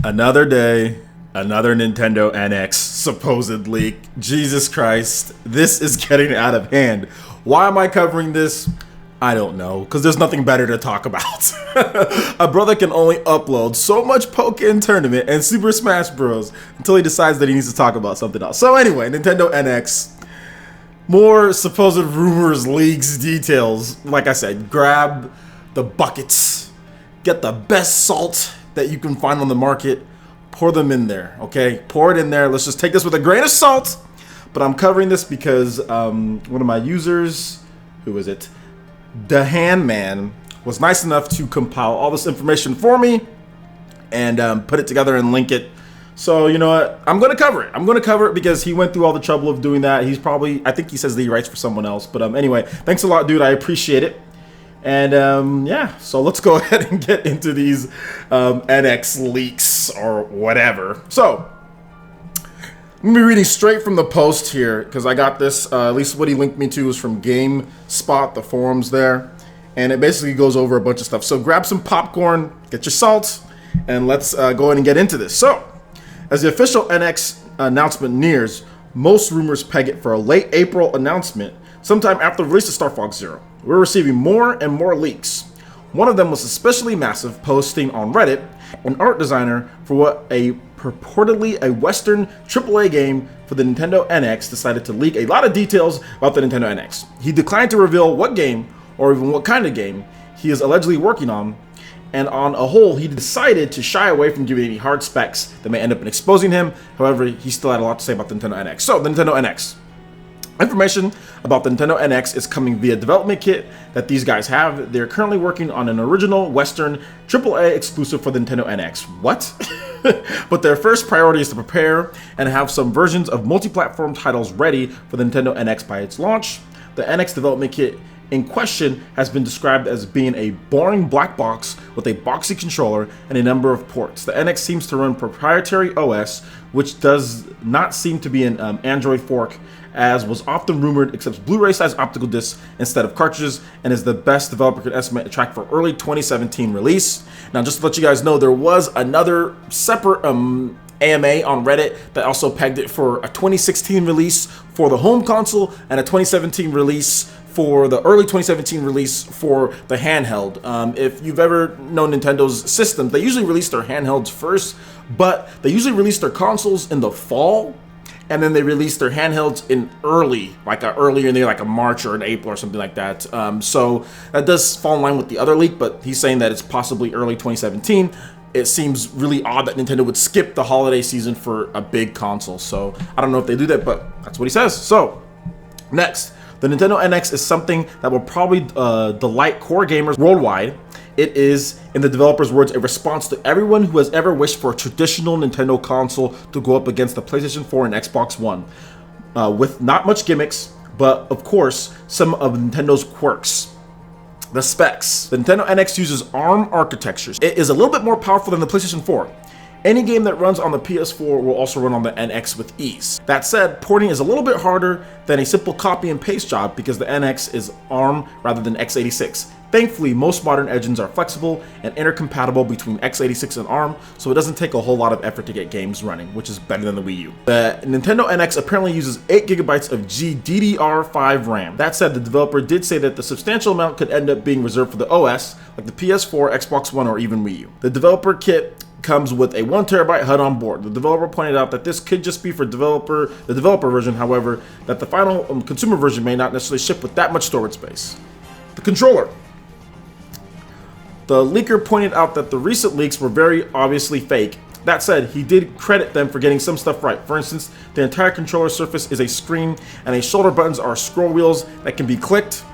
Another day, another Nintendo NX supposed leak. Jesus Christ, this is getting out of hand. Why am I covering this? I don't know, because there's nothing better to talk about. A brother can only upload so much Pokken Tournament and Super Smash Bros. Until he decides that he needs to talk about something else. So anyway, Nintendo NX. More supposed rumors, leaks, details. Like I said, grab the buckets. Get the best salt that you can find on the market. Pour them in there, okay? Pour it in there. Let's just take this with a grain of salt. But I'm covering this because one of my users, who is it? The Handman, was nice enough to compile all this information for me and put it together and link it. So, you know what? I'm going to cover it. I'm going to cover it because he went through all the trouble of doing that. He's probably, I think he says that he writes for someone else. But anyway, thanks a lot, dude. I appreciate it. And yeah, so let's go ahead and get into these NX leaks or whatever. So, I'm going to be reading straight from the post here because I got this, at least what he linked me to was from GameSpot, the forums there. And it basically goes over a bunch of stuff. So grab some popcorn, get your salt, and let's go ahead and get into this. So, as the official NX announcement nears, most rumors peg it for a late April announcement, sometime after the release of Star Fox Zero. We're receiving more and more leaks. One of them was especially massive, posting on Reddit an art designer for what a purportedly a Western AAA game for the Nintendo NX decided to leak a lot of details about the Nintendo NX. He declined to reveal what game, or even what kind of game, he is allegedly working on, and on a whole, he decided to shy away from giving any hard specs that may end up in exposing him. However, he still had a lot to say about the Nintendo NX. So, the Nintendo NX. Information about the Nintendo NX is coming via development kit that these guys have. They're currently working on an original Western AAA exclusive for the Nintendo NX. What? But their first priority is to prepare and have some versions of multi-platform titles ready for the Nintendo NX by its launch. The NX development kit in question has been described as being a boring black box with a boxy controller and a number of ports. The NX seems to run proprietary OS, which does not seem to be an Android fork, as was often rumored, accepts Blu-ray size optical discs instead of cartridges, and is the best developer could estimate a track for early 2017 release. Now, just to let you guys know, there was another separate AMA on Reddit that also pegged it for a 2016 release for the home console and a 2017 release for the early 2017 release for the handheld. If you've ever known Nintendo's systems, they usually release their handhelds first, but they usually release their consoles in the fall, and then they release their handhelds in earlier in the year, like a March or an April or something like that. So that does fall in line with the other leak, but he's saying that it's possibly early 2017. It seems really odd that Nintendo would skip the holiday season for a big console. So I don't know if they do that, but that's what he says. So next, the Nintendo NX is something that will probably delight core gamers worldwide. It is, in the developer's words, a response to everyone who has ever wished for a traditional Nintendo console to go up against the PlayStation 4 and Xbox One, with not much gimmicks, but of course, some of Nintendo's quirks. The specs. The Nintendo NX uses ARM architectures. It is a little bit more powerful than the PlayStation 4. Any game that runs on the PS4 will also run on the NX with ease. That said, porting is a little bit harder than a simple copy and paste job because the NX is ARM rather than x86. Thankfully, most modern engines are flexible and intercompatible between x86 and ARM, so it doesn't take a whole lot of effort to get games running, which is better than the Wii U. The Nintendo NX apparently uses 8GB of GDDR5 RAM. That said, the developer did say that the substantial amount could end up being reserved for the OS, like the PS4, Xbox One, or even Wii U. The developer kit comes with a 1TB HUD on board. The developer pointed out that this could just be for the developer version, however, that the final consumer version may not necessarily ship with that much storage space. The controller. The leaker pointed out that the recent leaks were very obviously fake. That said, he did credit them for getting some stuff right. For instance, the entire controller surface is a screen, and the shoulder buttons are scroll wheels that can be clicked.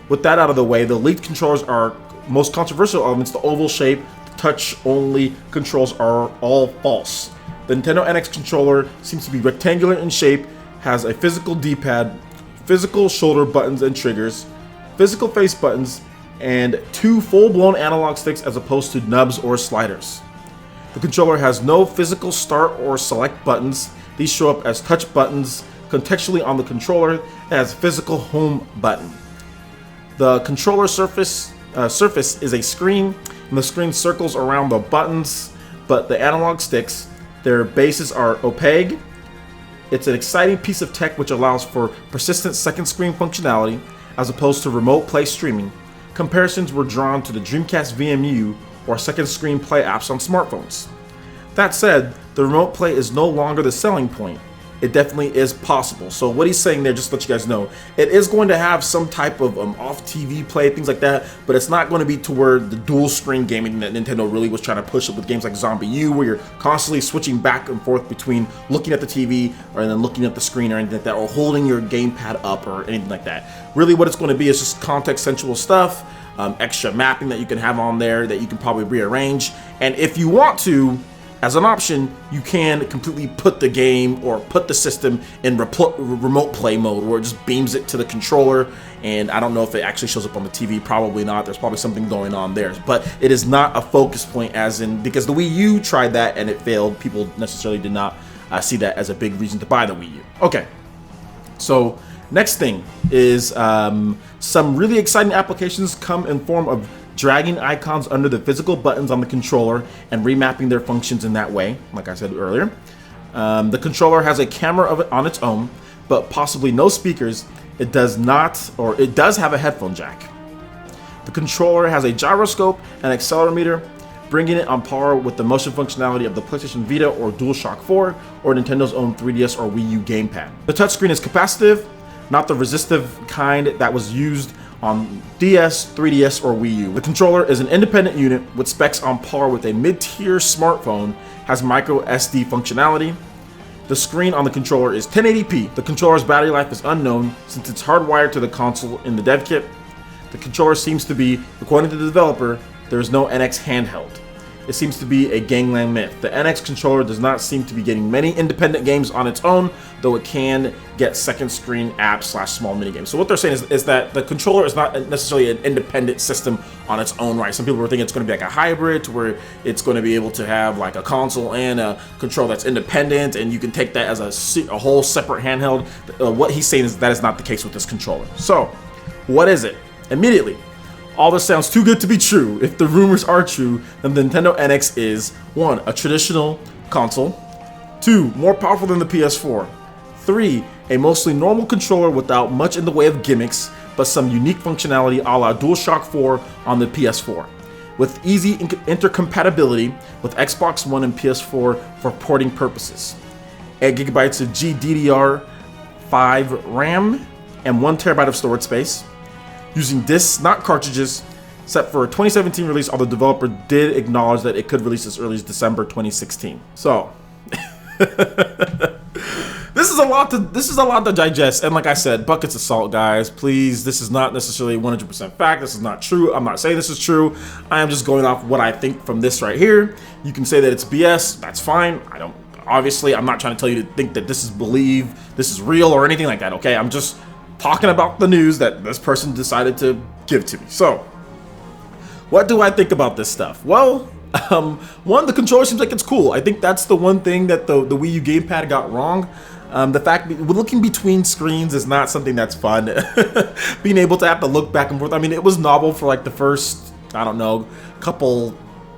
With that out of the way, the leaked controllers are most controversial elements. The oval shape, touch-only controls are all false. The Nintendo NX controller seems to be rectangular in shape, has a physical D-pad, physical shoulder buttons and triggers, physical face buttons, and 2 full-blown analog sticks as opposed to nubs or sliders. The controller has no physical start or select buttons. These show up as touch buttons contextually on the controller. It has a physical home button. The controller surface is a screen, and the screen circles around the buttons. but the analog sticks, their bases are opaque. It's an exciting piece of tech which allows for persistent second screen functionality as opposed to remote play streaming. Comparisons were drawn to the Dreamcast VMU or second screen play apps on smartphones. That said, the remote play is no longer the selling point. It definitely is possible. So what he's saying there, just to let you guys know, it is going to have some type of off TV play, things like that, but it's not going to be to where the dual screen gaming that Nintendo really was trying to push it with games like Zombie U, where you're constantly switching back and forth between looking at the TV or then looking at the screen or anything like that, or holding your gamepad up or anything like that. Really what it's going to be is just context sensual stuff, extra mapping that you can have on there that you can probably rearrange. And if you want to, as an option, you can completely put the game or put the system in remote play mode where it just beams it to the controller, and I don't know if it actually shows up on the TV, probably not. There's probably something going on there, but it is not a focus point, as in, because the Wii U tried that and it failed. People necessarily did not see that as a big reason to buy the Wii U. Okay, so next thing is some really exciting applications come in form of dragging icons under the physical buttons on the controller and remapping their functions in that way, like I said earlier. The controller has a camera of it on its own, but possibly no speakers. It does not, or it does have a headphone jack. The controller has a gyroscope and accelerometer, bringing it on par with the motion functionality of the PlayStation Vita or DualShock 4 or Nintendo's own 3DS or Wii U gamepad. The touchscreen is capacitive, not the resistive kind that was used on DS, 3DS, or Wii U. The controller is an independent unit with specs on par with a mid-tier smartphone, has micro SD functionality. The screen on the controller is 1080p. The controller's battery life is unknown since it's hardwired to the console in the dev kit. The controller seems to be, according to the developer, there is no NX handheld. It seems to be a gangland myth. The NX controller does not seem to be getting many independent games on its own, though it can get second screen apps / small mini games. So what they're saying is that the controller is not necessarily an independent system on its own right. Some people were thinking it's going to be like a hybrid, to where it's going to be able to have like a console and a controller that's independent, and you can take that as a whole separate handheld. What he's saying is that is not the case with this controller. So what is it? Immediately, all this sounds too good to be true. If the rumors are true, then the Nintendo NX is 1. A traditional console, 2. More powerful than the PS4, 3. A mostly normal controller without much in the way of gimmicks, but some unique functionality a la DualShock 4 on the PS4, with easy intercompatibility with Xbox One and PS4 for porting purposes, 8 GB of GDDR5 RAM, and 1 TB of storage space, using discs, not cartridges. Set for a 2017 release, although the developer did acknowledge that it could release as early as December 2016. So this is a lot to digest, and like I said, buckets of salt, guys. Please, this is not necessarily 100% fact. This is not true. I'm not saying this is true. I am just going off what I think from this right here. You can say that it's BS. That's fine. Obviously, I'm not trying to tell you to think that this is real or anything like that. Okay, I'm just talking about the news that this person decided to give to me. So, what do I think about this stuff? Well, one, the controller seems like it's cool. I think that's the one thing that the Wii U gamepad got wrong. The fact that looking between screens is not something that's fun. Being able to have to look back and forth. I mean, it was novel for like the first, I don't know, couple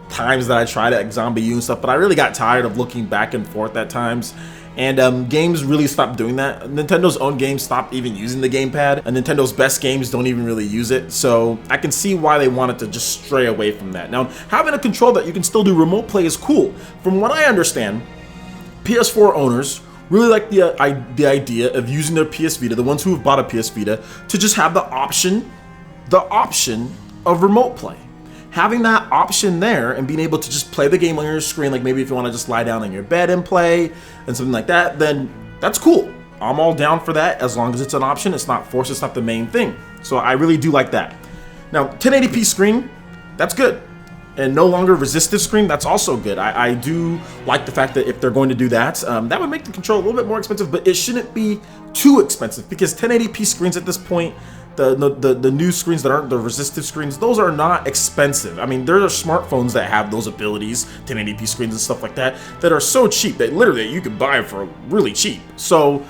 times that I tried it, like Zombie U and stuff, but I really got tired of looking back and forth at times. And games really stopped doing that. Nintendo's own games stopped even using the gamepad, and Nintendo's best games don't even really use it. So I can see why they wanted to just stray away from that. Now, having a control that you can still do remote play is cool. From what I understand, PS4 owners really like the idea of using their PS Vita, the ones who have bought a PS Vita, to just have the option of remote play. Having that option there and being able to just play the game on your screen, like maybe if you want to just lie down on your bed and play and something like that, then that's cool. I'm all down for that as long as it's an option. It's not forced, it's not the main thing. So I really do like that. Now, 1080p screen, that's good. And no longer resistive screen, that's also good. I do like the fact that if they're going to do that, that would make the controller a little bit more expensive, but it shouldn't be too expensive, because 1080p screens at this point, the new screens that aren't the resistive screens, those are not expensive. I mean, there are smartphones that have those abilities, 1080p screens and stuff like that, that are so cheap that literally you could buy them for really cheap. So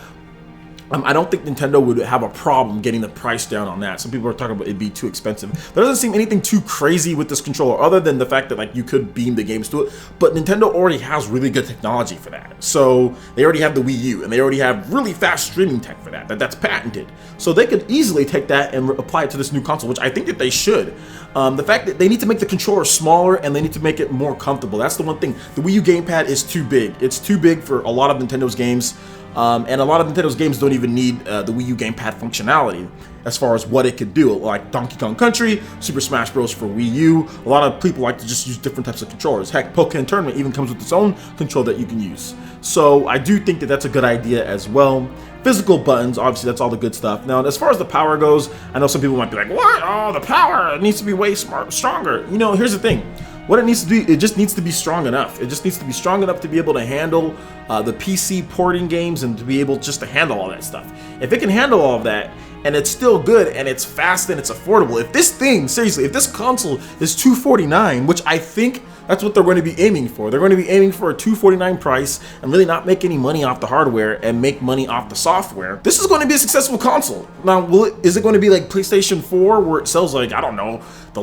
I don't think Nintendo would have a problem getting the price down on that. Some people are talking about it'd be too expensive. There doesn't seem anything too crazy with this controller other than the fact that like you could beam the games to it. But Nintendo already has really good technology for that. So they already have the Wii U and they already have really fast streaming tech for that. That's patented. So they could easily take that and apply it to this new console, which I think that they should. The fact that they need to make the controller smaller and they need to make it more comfortable. That's the one thing. The Wii U gamepad is too big. It's too big for a lot of Nintendo's games. And a lot of Nintendo's games don't even need the Wii U gamepad functionality as far as what it could do, like Donkey Kong Country, Super Smash Bros. For Wii U. A lot of people like to just use different types of controllers. Heck, Pokémon Tournament even comes with its own controller that you can use. So I do think that that's a good idea as well. Physical buttons, obviously that's all the good stuff. Now, as far as the power goes, I know some people might be like, what? Oh, the power, it needs to be way stronger. You know, here's the thing. What it needs to do, it just needs to be strong enough. It just needs to be strong enough to be able to handle the PC porting games and to be able just to handle all that stuff. If it can handle all of that, and it's still good, and it's fast, and it's affordable. If this thing, seriously, if this console is $249, which I think that's what they're going to be aiming for. They're going to be aiming for a $249 price and really not make any money off the hardware and make money off the software. This is going to be a successful console. Now, is it going to be like PlayStation 4 where it sells like, I don't know, the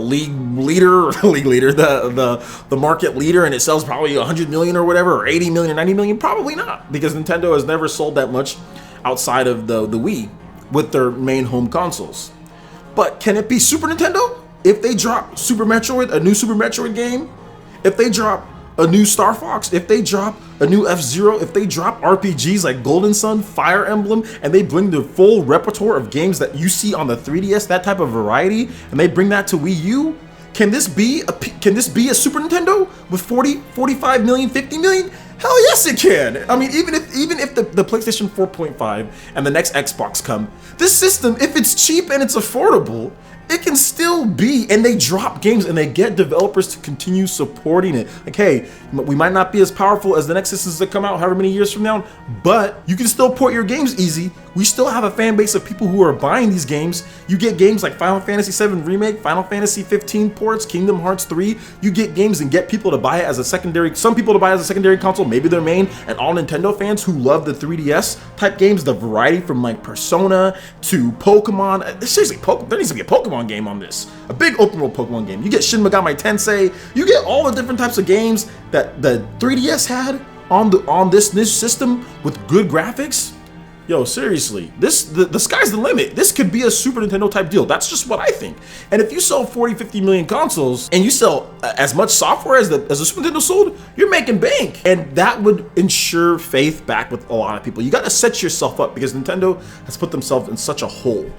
the market leader, and it sells probably 100 million or whatever, or 80 million or 90 million? Probably not, because Nintendo has never sold that much outside of the Wii with their main home consoles. But can it be Super Nintendo? If they drop Super Metroid, a new Super Metroid game, if they drop a new Star Fox, if they drop a new F-Zero, if they drop RPGs like Golden Sun, Fire Emblem, and they bring the full repertoire of games that you see on the 3DS, that type of variety, and they bring that to Wii U, can this be a Super Nintendo with 40, 45 million, 50 million? Hell yes it can. I mean, even if the PlayStation 4.5 and the next Xbox come, this system, if it's cheap and it's affordable, it can still be, and they drop games and they get developers to continue supporting it. Like, hey, we might not be as powerful as the next systems that come out however many years from now, but you can still port your games easy. We still have a fan base of people who are buying these games. You get games like Final Fantasy VII Remake, Final Fantasy 15 ports, Kingdom Hearts 3. You get games and get people to buy it as a secondary, some people to buy it as a secondary console, maybe their main, and all Nintendo fans who love the 3DS type games, the variety from like Persona to Pokemon. Seriously, there needs to be a Pokemon game on this. A big open world Pokemon game. You get Shin Megami Tensei. You get all the different types of games that the 3DS had on this system with good graphics. Yo, seriously, the sky's the limit. This could be a Super Nintendo type deal. That's just what I think. And if you sell 40, 50 million consoles and you sell as much software as the Super Nintendo sold, you're making bank. And that would ensure faith back with a lot of people. You got to set yourself up because Nintendo has put themselves in such a hole.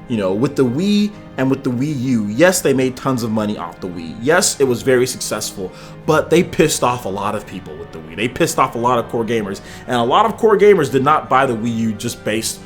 You know, with the Wii and with the Wii U, yes, they made tons of money off the Wii. Yes, it was very successful, but they pissed off a lot of people with the Wii. They pissed off a lot of core gamers, and a lot of core gamers did not buy the Wii U just based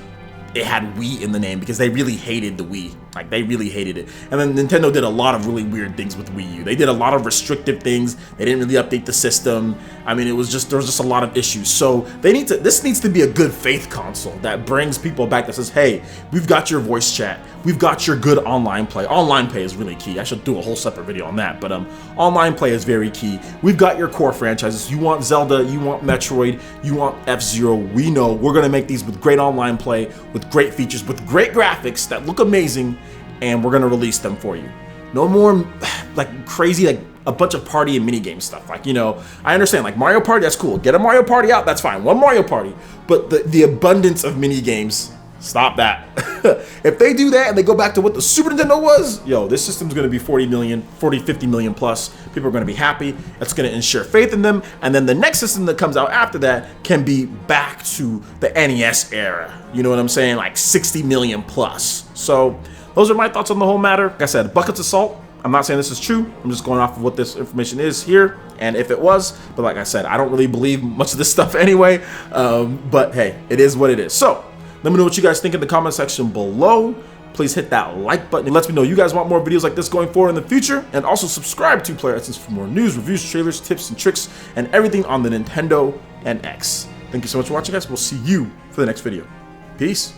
it had Wii in the name because they really hated the Wii. Like, they really hated it. And then Nintendo did a lot of really weird things with Wii U. They did a lot of restrictive things. They didn't really update the system. I mean, there was just a lot of issues. So this needs to be a good faith console that brings people back, that says, hey, we've got your voice chat. We've got your good online play. Online play is really key. I should do a whole separate video on that, but online play is very key. We've got your core franchises. You want Zelda, you want Metroid, you want F-Zero. We know we're gonna make these with great online play, with great features, with great graphics that look amazing, and we're gonna release them for you. No more like crazy, like a bunch of party and mini game stuff. Like, you know, I understand, like Mario Party, that's cool. Get a Mario Party out, that's fine. One Mario Party. But the abundance of mini games, stop that. If they do that and they go back to what the Super Nintendo was, yo, this system's gonna be 40, 50 million plus. People are gonna be happy. It's gonna ensure faith in them. And then the next system that comes out after that can be back to the NES era. You know what I'm saying? Like 60 million plus. So those are my thoughts on the whole matter. Like I said, buckets of salt. I'm not saying this is true. I'm just going off of what this information is here, and if it was. But like I said, I don't really believe much of this stuff anyway. But hey, it is what it is. So let me know what you guys think in the comment section below. Please hit that like button. It lets me know you guys want more videos like this going forward in the future. And also subscribe to PlayerEssence for more news, reviews, trailers, tips, and tricks, and everything on the Nintendo NX. Thank you so much for watching, guys. We'll see you for the next video. Peace.